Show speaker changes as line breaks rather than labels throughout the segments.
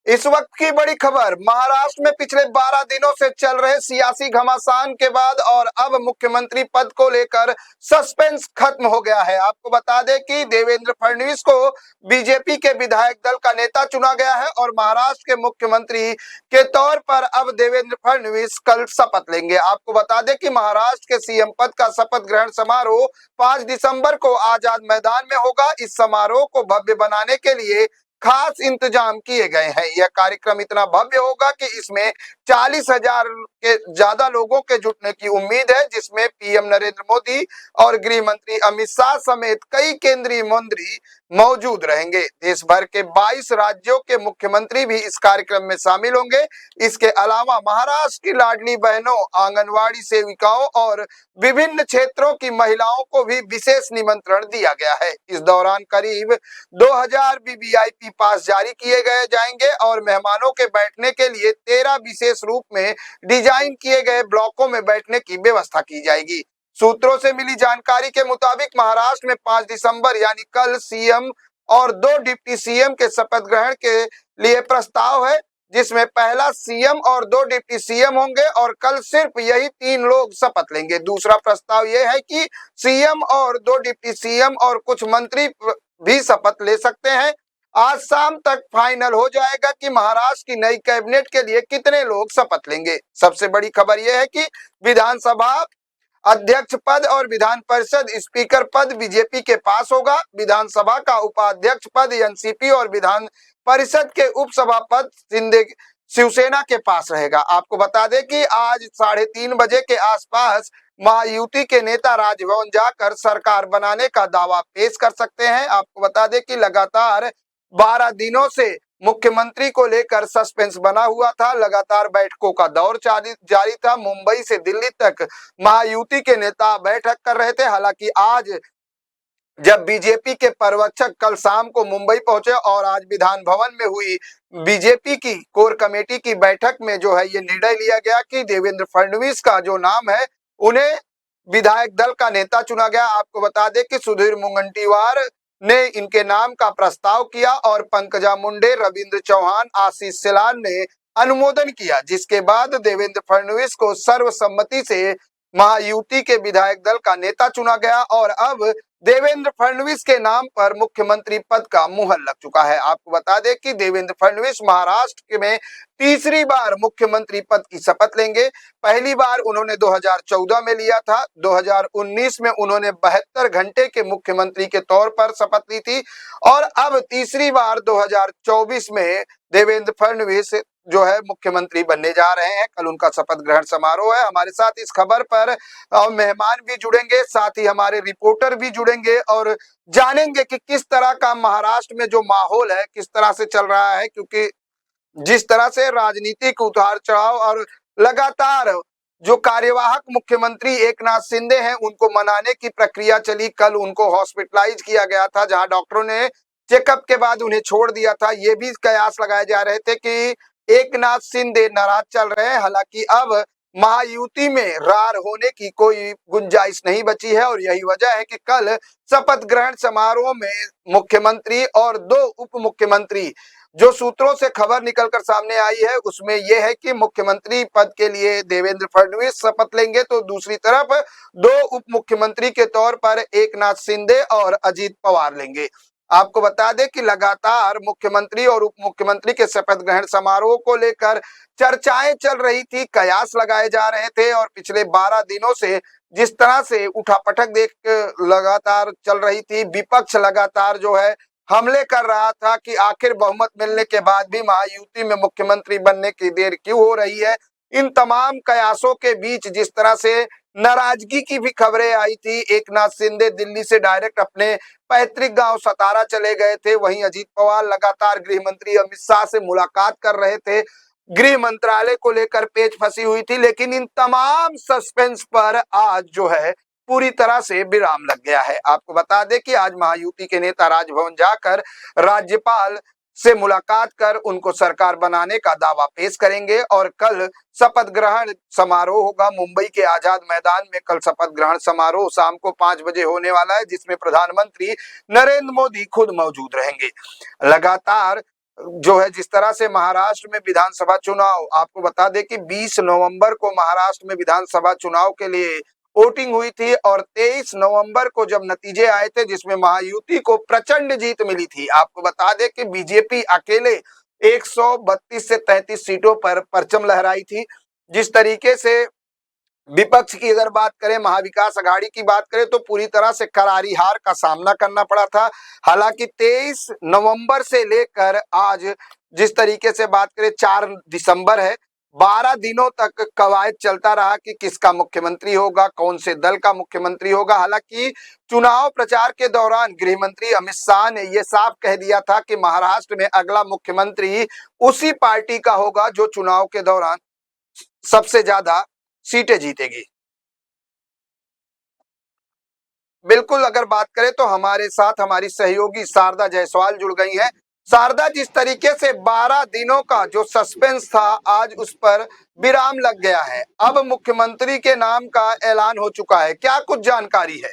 इस वक्त की बड़ी खबर, महाराष्ट्र में पिछले 12 दिनों से चल रहे सियासी घमासान के बाद और अब मुख्यमंत्री पद को लेकर सस्पेंस खत्म हो गया है। आपको बता दें कि देवेंद्र फडणवीस को बीजेपी के विधायक दल का नेता चुना गया है और महाराष्ट्र के मुख्यमंत्री के तौर पर अब देवेंद्र फडणवीस कल शपथ लेंगे। आपको बता दें कि महाराष्ट्र के सीएम पद का शपथ ग्रहण समारोह 5 दिसंबर को आजाद मैदान में होगा। इस समारोह को भव्य बनाने के लिए खास इंतजाम किए गए हैं। यह कार्यक्रम इतना भव्य होगा कि इसमें 40,000 के ज्यादा लोगों के जुटने की उम्मीद है, जिसमें पीएम नरेंद्र मोदी और गृह मंत्री अमित शाह समेत कई केंद्रीय मंत्री मौजूद रहेंगे। देश भर के 22 राज्यों के मुख्यमंत्री भी इस कार्यक्रम में शामिल होंगे। इसके अलावा महाराष्ट्र की लाडली बहनों, आंगनवाड़ी सेविकाओं और विभिन्न क्षेत्रों की महिलाओं को भी विशेष निमंत्रण दिया गया है। इस दौरान करीब 2000 वीवीआईपी पास जारी किए गए जाएंगे और मेहमानों के बैठने के लिए 13 विशेष रूप में डिजाइन किए गए ब्लॉकों में बैठने की व्यवस्था की जाएगी। सूत्रों से मिली जानकारी के मुताबिक महाराष्ट्र में 5 दिसंबर यानी कल सीएम और 2 डिप्टी सीएम के शपथ ग्रहण के लिए प्रस्ताव है, जिसमें पहला सीएम और 2 डिप्टी सीएम होंगे और कल सिर्फ यही 3 लोग शपथ लेंगे। दूसरा प्रस्ताव यह है कि सीएम और 2 डिप्टी सीएम और कुछ मंत्री भी शपथ ले सकते हैं। आज शाम तक फाइनल हो जाएगा कि महाराष्ट्र की नई कैबिनेट के लिए कितने लोग शपथ लेंगे। सबसे बड़ी खबर यह है कि विधानसभा अध्यक्ष पद और विधान परिषद स्पीकर पद बीजेपी के पास होगा। विधानसभा का उपाध्यक्ष पद एनसीपी और विधान परिषद के उपसभापद शिंदे शिवसेना के पास रहेगा। आपको बता दें कि आज 3:30 बजे के आसपास महायुति के नेता राजभवन जाकर सरकार बनाने का दावा पेश कर सकते हैं। आपको बता दें कि लगातार 12 दिनों से मुख्यमंत्री को लेकर सस्पेंस बना हुआ था। लगातार बैठकों का दौर जारी था। मुंबई से दिल्ली तक महायुति के नेता बैठक कर रहे थे। हालांकि आज जब बीजेपी के पर्यवेक्षक कल शाम को मुंबई पहुंचे और आज विधान भवन में हुई बीजेपी की कोर कमेटी की बैठक में जो है ये निर्णय लिया गया कि देवेंद्र फडणवीस का जो नाम है उन्हें विधायक दल का नेता चुना गया। आपको बता दें कि सुधीर मुनगंटीवार ने इनके नाम का प्रस्ताव किया और पंकजा मुंडे, रविंद्र चौहान, आशीष शेलार ने अनुमोदन किया, जिसके बाद देवेंद्र फडणवीस को सर्वसम्मति से महायुति के विधायक दल का नेता चुना गया और अब देवेंद्र फडणवीस के नाम पर मुख्यमंत्री पद का मुहर लग चुका है। आपको बता दें कि देवेंद्र फडणवीस महाराष्ट्र में तीसरी बार मुख्यमंत्री पद की शपथ लेंगे। पहली बार उन्होंने 2014 में लिया था। 2019 में उन्होंने 72 घंटे के मुख्यमंत्री के तौर पर शपथ ली थी और अब तीसरी बार 2024 में देवेंद्र फडणवीस जो है मुख्यमंत्री बनने जा रहे हैं। कल उनका शपथ ग्रहण समारोह है। हमारे साथ इस खबर पर मेहमान भी जुड़ेंगे, साथ ही हमारे रिपोर्टर भी जुड़ेंगे और जानेंगे कि किस तरह का महाराष्ट्र में जो माहौल है किस तरह से चल रहा है, क्योंकि जिस तरह से राजनीतिक उतार चढ़ाव और लगातार जो कार्यवाहक मुख्यमंत्री एकनाथ शिंदे हैं उनको मनाने की प्रक्रिया चली। कल उनको हॉस्पिटलाइज किया गया था, जहां डॉक्टरों ने चेकअप के बाद उन्हें छोड़ दिया था। ये भी कयास लगाए जा रहे थे कि एकनाथ शिंदे नाराज चल रहे हैं। हालांकि अब महायुति में रार होने की कोई गुंजाइश नहीं बची है और यही वजह है कि कल शपथ ग्रहण समारोह में मुख्यमंत्री और 2 उप मुख्यमंत्री, जो सूत्रों से खबर निकलकर सामने आई है उसमें यह है कि मुख्यमंत्री पद के लिए देवेंद्र फडणवीस शपथ लेंगे, तो दूसरी तरफ 2 उप मुख्यमंत्री के तौर पर एकनाथ शिंदे और अजीत पवार लेंगे। आपको बता दें कि लगातार मुख्यमंत्री और उप मुख्यमंत्री के शपथ ग्रहण समारोह को लेकर चर्चाएं चल रही थी, कयास लगाए जा रहे थे और पिछले 12 दिनों से जिस तरह से उठापटक देख लगातार चल रही थी, विपक्ष लगातार जो है हमले कर रहा था कि आखिर बहुमत मिलने के बाद भी महायुति में मुख्यमंत्री बनने की देर क्यों हो रही है। इन तमाम कयासों के बीच जिस तरह से नाराजगी की भी खबरें आई थी, एकनाथ शिंदे दिल्ली से डायरेक्ट अपने पैतृक गांव सतारा चले गए थे। वहीं अजीत पवार लगातार गृह मंत्री अमित शाह से मुलाकात कर रहे थे। गृह मंत्रालय को लेकर पेच फंसी हुई थी, लेकिन इन तमाम सस्पेंस पर आज जो है पूरी तरह से विराम लग गया है। आपको बता दें कि आज महायुति के नेता राजभवन जाकर राज्यपाल से मुलाकात कर उनको सरकार बनाने का दावा पेश करेंगे और कल शपथ ग्रहण समारोह होगा मुंबई के आजाद मैदान में। कल शपथ ग्रहण समारोह शाम को 5 बजे होने वाला है, जिसमें प्रधानमंत्री नरेंद्र मोदी खुद मौजूद रहेंगे। लगातार जो है जिस तरह से महाराष्ट्र में विधानसभा चुनाव, आपको बता दें कि 20 नवंबर को महाराष्ट्र में विधानसभा चुनाव के लिए वोटिंग हुई थी और 23 नवंबर को जब नतीजे आए थे जिसमें महायुति को प्रचंड जीत मिली थी। आपको बता दें कि बीजेपी अकेले 132 से 33 सीटों पर परचम लहराई थी। जिस तरीके से विपक्ष की अगर बात करें, महाविकास अघाड़ी की बात करें, तो पूरी तरह से करारी हार का सामना करना पड़ा था। हालांकि 23 नवंबर से लेकर आज जिस तरीके से बात करें 4 दिसंबर है, 12 दिनों तक कवायद चलता रहा कि किसका मुख्यमंत्री होगा, कौन से दल का मुख्यमंत्री होगा। हालांकि चुनाव प्रचार के दौरान गृह मंत्री अमित शाह ने यह साफ कह दिया था कि महाराष्ट्र में अगला मुख्यमंत्री उसी पार्टी का होगा जो चुनाव के दौरान सबसे ज्यादा सीटें जीतेगी। बिल्कुल, अगर बात करें तो हमारे साथ हमारी सहयोगी शारदा जायसवाल जुड़ गई हैं। शारदा, जिस तरीके से 12 दिनों का जो सस्पेंस था आज उस पर विराम लग गया है, अब मुख्यमंत्री के नाम का ऐलान हो चुका है, क्या कुछ जानकारी है?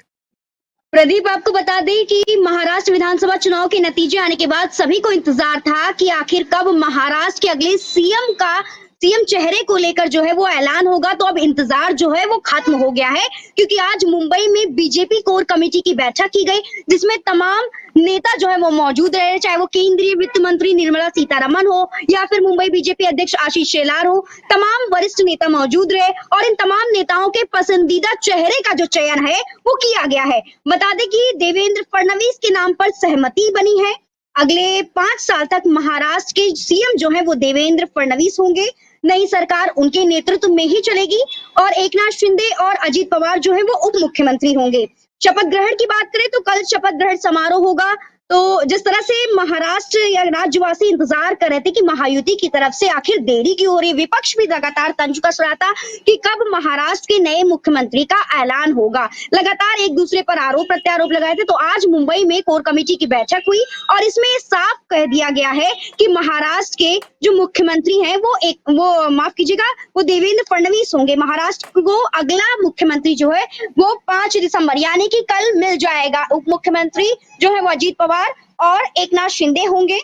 प्रदीप, आपको बता दें कि महाराष्ट्र विधानसभा चुनाव के नतीजे आने के बाद सभी को इंतजार था कि आखिर कब महाराष्ट्र के अगले सीएम चेहरे को लेकर जो है वो ऐलान होगा। तो अब इंतजार जो है वो खत्म हो गया है, क्योंकि आज मुंबई में बीजेपी कोर कमेटी की बैठक की गई, जिसमें तमाम नेता जो है वो मौजूद रहे, चाहे वो केंद्रीय वित्त मंत्री निर्मला सीतारमण हो या फिर मुंबई बीजेपी अध्यक्ष आशीष शेलार हो। तमाम वरिष्ठ नेता मौजूद रहे और इन तमाम नेताओं के पसंदीदा चेहरे का जो चयन है वो किया गया है। बता दें कि देवेंद्र फडणवीस के नाम पर सहमति बनी है। अगले 5 साल तक महाराष्ट्र के सीएम जो है वो देवेंद्र फडणवीस होंगे। नई सरकार उनके नेतृत्व में ही चलेगी और एकनाथ शिंदे और अजीत पवार जो है वो उप मुख्यमंत्री होंगे। शपथ ग्रहण की बात करें तो कल शपथ ग्रहण समारोह होगा। तो जिस तरह से महाराष्ट्र या राज्यवासी इंतजार कर रहे थे कि महायुति की तरफ से आखिर देरी क्यों हो रही, विपक्ष भी लगातार तंज कस रहा था कि कब महाराष्ट्र के नए मुख्यमंत्री का ऐलान होगा। लगातार एक दूसरे पर आरोप प्रत्यारोप लगाए थे। तो आज मुंबई में कोर कमेटी की बैठक हुई और इसमें साफ कह दिया गया है कि महाराष्ट्र के जो मुख्यमंत्री हैं वो माफ कीजिएगा, वो देवेंद्र फडणवीस होंगे। महाराष्ट्र को अगला मुख्यमंत्री जो है वो 5 दिसंबर यानी कि कल मिल जाएगा। उप मुख्यमंत्री जो है वो अजीत पवार और एकनाथ शिंदे होंगे।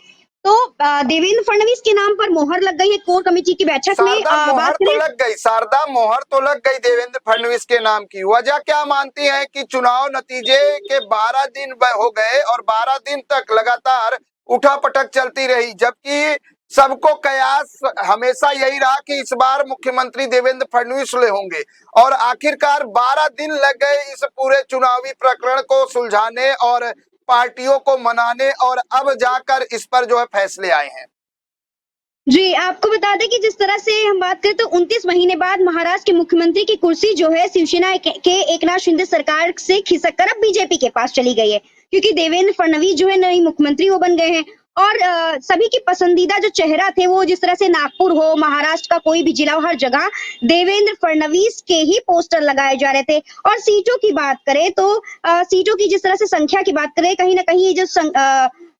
तो देवेंद्र फडणवीस के नाम पर मोहर लग गई है कोर कमेटी की बैठक में।
मोहर तो लग गई, शारदा, मोहर तो लग गई देवेंद्र फडणवीस के नाम की। वजह क्या मानती है कि चुनाव नतीजे के 12 दिन हो गए और 12 दिन तक लगातार उठापटक चलती रही, जबकि सबको कयास हमेशा यही रहा कि इस बार मुख्यमंत्री देवेंद्र फडणवीस होंगे और आखिरकार 12 दिन लग गए इस पूरे चुनावी प्रकरण को सुलझाने और पार्टियों को मनाने और अब जाकर इस पर जो है फैसले आए हैं।
जी, आपको बता दें कि जिस तरह से हम बात करें तो 29 महीने बाद महाराष्ट्र के मुख्यमंत्री की कुर्सी जो है शिवसेना के एकनाथ शिंदे सरकार से खिसक कर अब बीजेपी के पास चली गई है, क्योंकि देवेंद्र फडणवीस जो है नए मुख्यमंत्री वो बन गए हैं। और सभी की पसंदीदा जो चेहरा थे वो जिस तरह से नागपुर हो, महाराष्ट्र का कोई भी जिला हो, हर जगह देवेंद्र फडणवीस के ही पोस्टर लगाए जा रहे थे। और सीटों की बात करें तो सीटों की जिस तरह से संख्या की बात करें, कहीं ना कहीं जो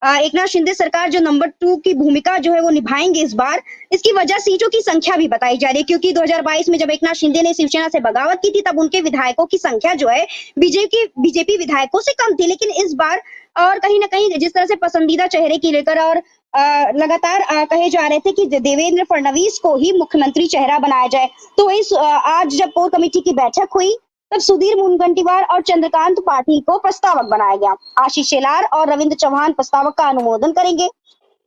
एकनाथ शिंदे सरकार जो नंबर 2 की भूमिका जो है वो निभाएंगे इस बार, इसकी वजह सीटों की संख्या भी बताई जा रही है, क्योंकि 2022 में जब एकनाथ शिंदे ने शिवसेना से बगावत की थी तब उनके विधायकों की संख्या जो है बीजेपी विधायकों से कम थी। लेकिन इस बार और कहीं ना कहीं जिस तरह से पसंदीदा चेहरे की लेकर और लगातार कहे जा रहे थे कि देवेंद्र फडणवीस को ही मुख्यमंत्री चेहरा बनाया जाए। तो इस आज जब कोर कमेटी की बैठक हुई तब सुधीर मुनगंटीवार और चंद्रकांत पाटिल को प्रस्तावक बनाया गया। आशीष शेलार और रविंद्र चौहान प्रस्तावक का अनुमोदन करेंगे।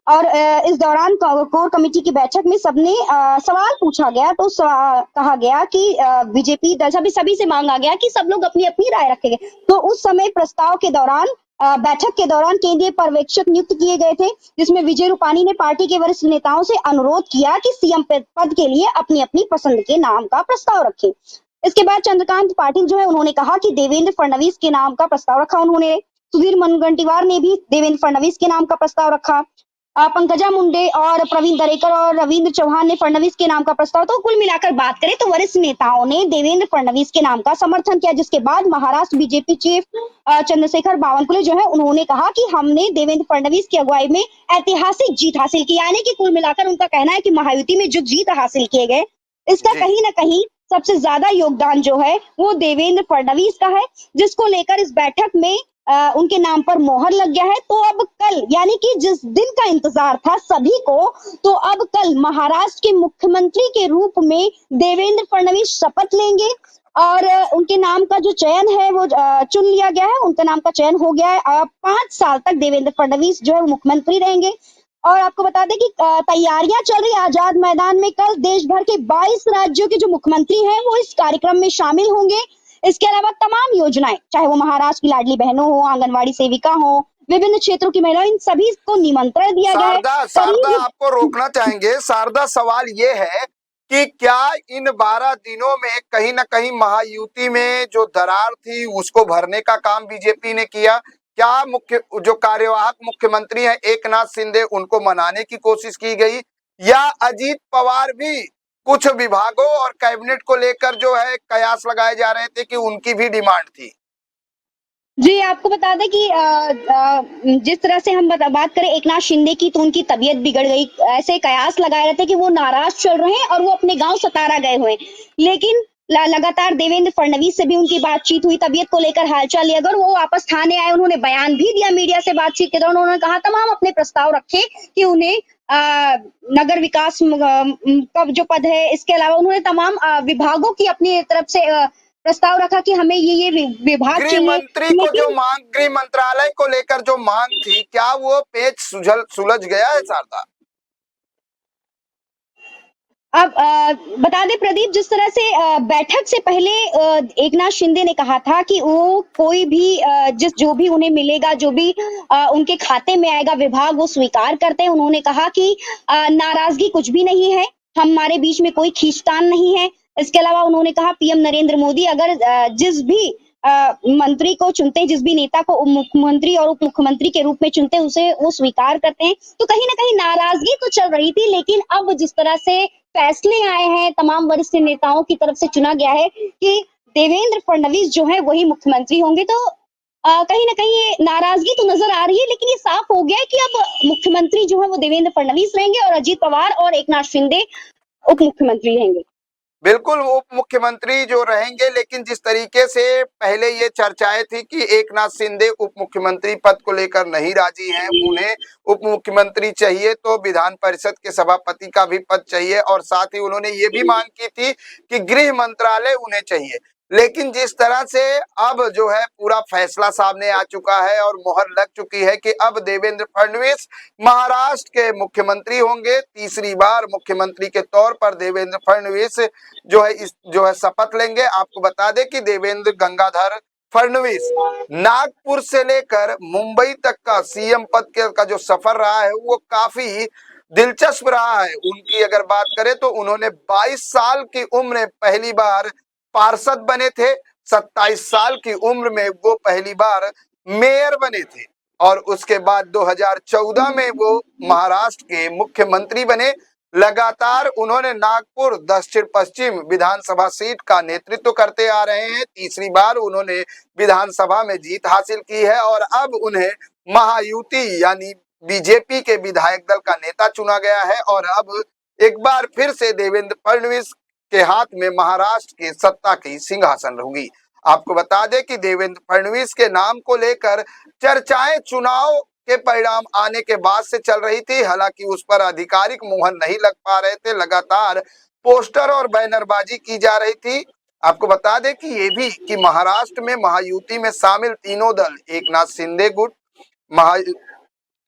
और इस दौरान कोर कमेटी की बैठक में सबने सवाल पूछा गया। तो कहा गया कि बीजेपी दल सभी से मांगा गया कि सब लोग अपनी अपनी राय रखेंगे। तो उस समय प्रस्ताव के दौरान बैठक के दौरान केंद्रीय पर्यवेक्षक नियुक्त किए गए थे, जिसमें विजय रूपानी ने पार्टी के वरिष्ठ नेताओं से अनुरोध किया कि सीएम पद के लिए अपनी अपनी पसंद के नाम का प्रस्ताव रखें। इसके बाद चंद्रकांत पाटिल जो है उन्होंने कहा कि देवेंद्र फडणवीस के नाम का प्रस्ताव रखा उन्होंने। सुधीर मुनगंटीवार ने भी देवेंद्र फडणवीस के नाम का प्रस्ताव रखा। पंकजा मुंडे और प्रवीण दरेकर और रविंद्र चौहान ने फडणवीस के नाम का प्रस्ताव। तो कुल मिलाकर बात करें तो वरिष्ठ नेताओं ने देवेंद्र फडणवीस के नाम का समर्थन किया, जिसके बाद महाराष्ट्र बीजेपी चीफ चंद्रशेखर बावनकुळे जो है उन्होंने कहा कि हमने देवेंद्र फडणवीस की अगुवाई में ऐतिहासिक जीत हासिल की। यानी कि कुल मिलाकर उनका कहना है कि महायुति में जो जीत हासिल किए गए इसका कहीं ना कहीं सबसे ज्यादा योगदान जो है वो देवेंद्र फडणवीस का है, जिसको लेकर इस बैठक में उनके नाम पर मोहर लग गया है। तो अब कल यानी कि जिस दिन का इंतजार था सभी को, तो अब कल महाराष्ट्र के मुख्यमंत्री के रूप में देवेंद्र फडणवीस शपथ लेंगे और उनके नाम का जो चयन है वो चुन लिया गया है, उनका नाम का चयन हो गया है। 5 साल तक देवेंद्र फडणवीस जो है मुख्यमंत्री रहेंगे। और आपको बता दें कि तैयारियां चल रही है आजाद मैदान में। कल देश भर के 22 राज्यों के जो मुख्यमंत्री हैं वो इस कार्यक्रम में शामिल होंगे। इसके अलावा तमाम योजनाएं, चाहे वो महाराष्ट्र की लाडली बहनों हो, आंगनवाड़ी सेविका हो, विभिन्न क्षेत्रों की महिलाओं, इन सभी को निमंत्रण दिया गया है।
शारदा शारदा
करीब
आपको रोकना चाहेंगे। शारदा, सवाल ये है कि क्या इन 12 दिनों में कहीं ना कहीं महायुति में जो दरार थी उसको भरने का काम बीजेपी ने किया? क्या मुख्य जो कार्यवाहक मुख्यमंत्री हैं एकनाथ शिंदे, उनको मनाने की कोशिश की गई, या अजीत पवार भी कुछ विभागों और कैबिनेट को लेकर जो है कयास लगाए जा रहे थे कि उनकी भी डिमांड थी?
जी, आपको बता दें कि जिस तरह से हम बात करें एकनाथ शिंदे की, तो उनकी तबीयत बिगड़ गई। ऐसे कयास लगाए रहे थे कि वो नाराज चल रहे हैं और वो अपने गांव सतारा गए हुए हैं। लेकिन लगातार देवेंद्र फडणवीस से भी उनकी बातचीत हुई, तबीयत को लेकर हालचाल लिया। अगर वो वापस थाने आए, उन्होंने बयान भी दिया मीडिया से बातचीत के दौरान। उन्होंने कहा तमाम अपने प्रस्ताव रखे कि उन्हें नगर विकास का जो पद है, इसके अलावा उन्होंने तमाम विभागों की अपनी तरफ से प्रस्ताव रखा कि हमें ये विभाग
गृह
चाहिए।
मंत्री को जो
लेकिन
मांग, गृह मंत्रालय को लेकर जो मांग थी, क्या वो पेच सुलझ गया है शारदा?
अब बता दें प्रदीप, जिस तरह से बैठक से पहले एकनाथ शिंदे ने कहा था कि वो कोई भी जिस जो भी उन्हें मिलेगा, जो भी उनके खाते में आएगा विभाग, वो स्वीकार करते हैं। उन्होंने कहा कि नाराजगी कुछ भी नहीं है, हमारे बीच में कोई खींचतान नहीं है। इसके अलावा उन्होंने कहा पीएम नरेंद्र मोदी अगर जिस भी मंत्री को चुनते हैं, जिस भी नेता को मुख्यमंत्री और उप मुख्यमंत्री के रूप में चुनते हैं, उसे वो स्वीकार करते हैं। तो कहीं ना कहीं नाराजगी तो चल रही थी, लेकिन अब जिस तरह से फैसले आए हैं, तमाम वरिष्ठ नेताओं की तरफ से चुना गया है कि देवेंद्र फडणवीस जो है वही मुख्यमंत्री होंगे, तो कहीं ना कहीं ये नाराजगी तो नजर आ रही है, लेकिन ये साफ हो गया है कि अब मुख्यमंत्री जो है वो देवेंद्र फडणवीस रहेंगे और अजीत पवार और एकनाथ शिंदे उप मुख्यमंत्री रहेंगे।
बिल्कुल, उप मुख्यमंत्री जो रहेंगे, लेकिन जिस तरीके से पहले ये चर्चाएं थी कि एकनाथ शिंदे उप मुख्यमंत्री पद को लेकर नहीं राजी हैं, उन्हें उप मुख्यमंत्री चाहिए तो विधान परिषद के सभापति का भी पद चाहिए, और साथ ही उन्होंने ये भी मांग की थी कि गृह मंत्रालय उन्हें चाहिए। लेकिन जिस तरह से अब जो है पूरा फैसला सामने आ चुका है और मोहर लग चुकी है कि अब देवेंद्र फडणवीस महाराष्ट्र के मुख्यमंत्री होंगे, तीसरी बार मुख्यमंत्री के तौर पर देवेंद्र फडणवीस जो है शपथ लेंगे। आपको बता दें कि देवेंद्र गंगाधर फडणवीस नागपुर से लेकर मुंबई तक का सीएम पद का जो सफर रहा है वो काफी दिलचस्प रहा है। उनकी अगर बात करें तो उन्होंने 22 साल की उम्र में पहली बार पार्षद बने थे, 27 साल की उम्र में वो पहली बार मेयर बने थे, और उसके बाद 2014 में वो महाराष्ट्र के मुख्यमंत्री बने। लगातार उन्होंने नागपुर दक्षिण पश्चिम विधानसभा सीट का नेतृत्व करते आ रहे हैं। तीसरी बार उन्होंने विधानसभा में जीत हासिल की है और अब उन्हें महायुति यानी बीजेपी के विधायक दल का नेता चुना गया है, और अब एक बार फिर से देवेंद्र फडणवीस के हाथ में महाराष्ट्र की सत्ता की सिंहासन होगी। आपको बता दें कि देवेंद्र फडणवीस के नाम को लेकर चर्चाएं चुनाव के परिणाम आने के बाद से चल रही थी, हालांकि उस पर आधिकारिक मुहर नहीं लग पा रहे थे। लगातार पोस्टर और बैनरबाजी की जा रही थी। आपको बता दें कि ये भी कि महाराष्ट्र में महायुति में शामिल तीनों दल, एकनाथ शिंदे गुट,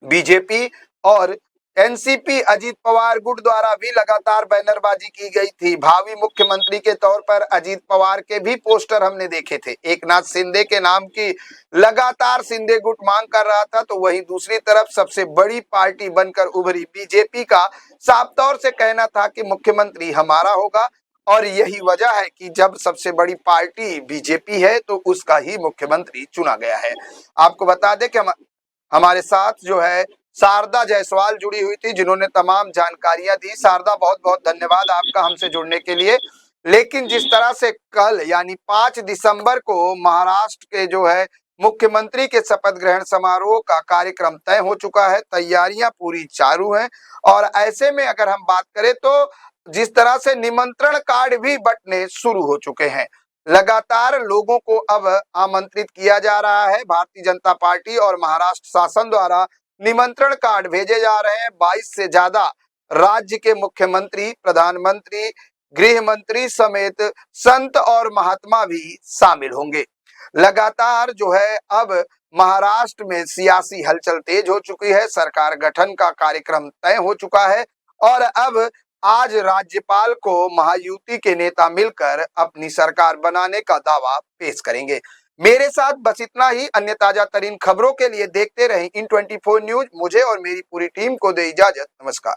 बीजेपी और एनसीपी अजीत पवार गुट द्वारा भी लगातार बैनरबाजी की गई थी। भावी मुख्यमंत्री के तौर पर अजीत पवार के भी पोस्टर हमने देखे थे। एकनाथ शिंदे के नाम की लगातार शिंदे गुट मांग कर रहा था, तो वहीं दूसरी तरफ सबसे बड़ी पार्टी बनकर उभरी बीजेपी का साफ तौर से कहना था कि मुख्यमंत्री हमारा होगा, और यही वजह है कि जब सबसे बड़ी पार्टी बीजेपी है तो उसका ही मुख्यमंत्री चुना गया है। आपको बता दें कि हमारे साथ जो है शारदा जायसवाल जुड़ी हुई थी, जिन्होंने तमाम जानकारियां दी। शारदा, बहुत बहुत धन्यवाद आपका हमसे जुड़ने के लिए। लेकिन जिस तरह से कल यानी 5 दिसंबर को महाराष्ट्र के जो है मुख्यमंत्री के शपथ ग्रहण समारोह का कार्यक्रम तय हो चुका है, तैयारियां पूरी चालू हैं, और ऐसे में अगर हम बात करें तो जिस तरह से निमंत्रण कार्ड भी बंटने शुरू हो चुके हैं, लगातार लोगों को अब आमंत्रित किया जा रहा है। भारतीय जनता पार्टी और महाराष्ट्र शासन द्वारा निमंत्रण कार्ड भेजे जा रहे हैं। 22 से ज्यादा राज्य के मुख्यमंत्री, प्रधानमंत्री, गृह मंत्री समेत संत और महात्मा भी शामिल होंगे। लगातार जो है अब महाराष्ट्र में सियासी हलचल तेज हो चुकी है। सरकार गठन का कार्यक्रम तय हो चुका है और अब आज राज्यपाल को महायुति के नेता मिलकर अपनी सरकार बनाने का दावा पेश करेंगे। मेरे साथ बस इतना ही। अन्य ताजा तरीन खबरों के लिए देखते रहें इन 24 न्यूज। मुझे और मेरी पूरी टीम को दे इजाजत। नमस्कार।